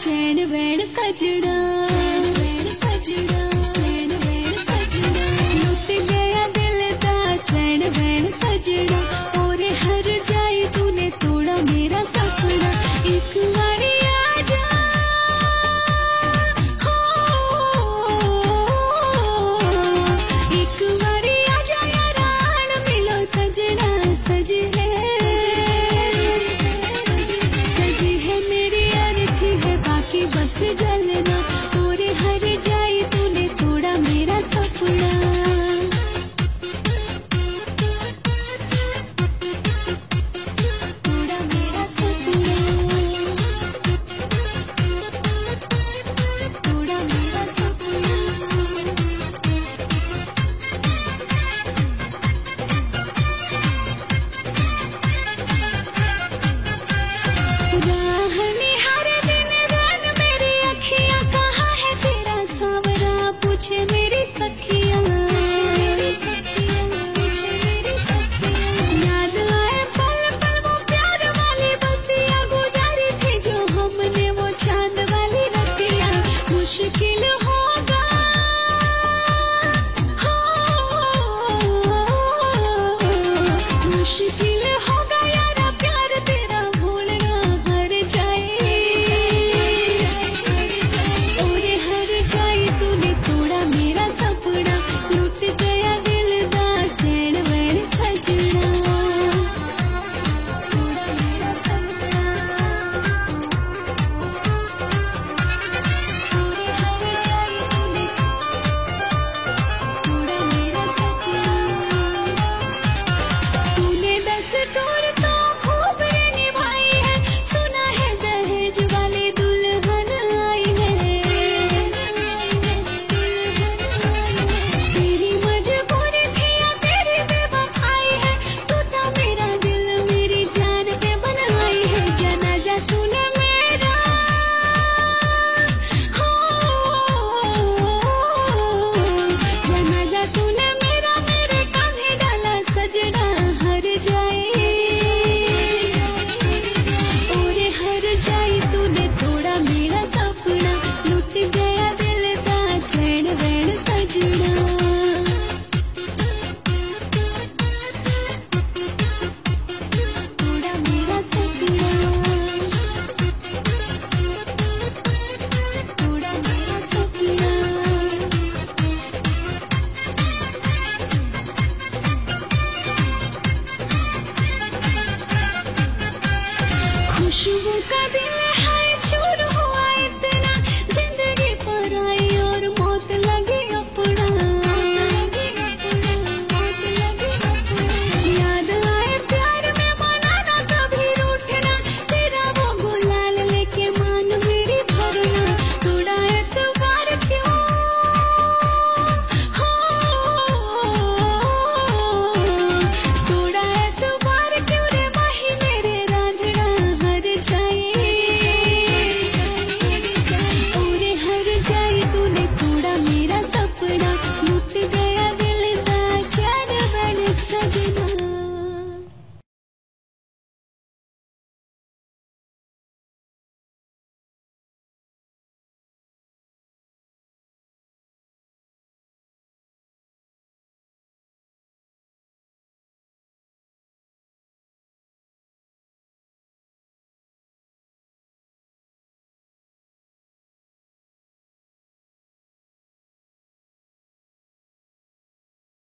चैन van सजना, van सजना, चैन van सजना, लुट गया दिल दा चैन वैन सजना। और हर जाए तूने तोड़ा मेरा सपना, एक बारी आ जा एक बारी आ जा यार मिलो सजना। सजी है मेरी अर्थी है बाकी बस जलना। और हर जाए तूने तोड़ा मेरा सपना, तोड़ा मेरा सपना, तोड़ा मेरा सपना। राह निहारे दिन रात मेरी अखियां, कहाँ है तेरा सांवरा पूछे मेरी सखियां। याद आए पल पल वो प्यार वाली बत्तियां, गुजारी थी जो हमने वो चांद वाली रतियां। मुश्किल होगा मुश्किल होगा यारा प्यार तेरा भूलना। हर जाए और हर जाए तूने तोड़ा मेरा सपना, लुट गया दिल दा चैन वैन सजना। तोड़ा मेरा सपना, और हर जाए तूने तोड़ा मेरा सपना। तूने दस्तूर तो खूब निभाई है, सुना है दहेज वाली दुल्हन आई है। तेरी मजबूरी थी या तेरी बेवफाई है, तू था मेरा दिल मेरी जान पे बनाई है। जनाजा तूने मेरा जनाजा तूने मेरा मेरे कान्हे डाला सजना। हर जाए और हर जाए तूने तोड़ा मेरा सपना, लुट गया दिल दा चैन वैन सजना। तोड़ा मेरा सपना, तोड़ा मेरा सपना। खुशबू का दिल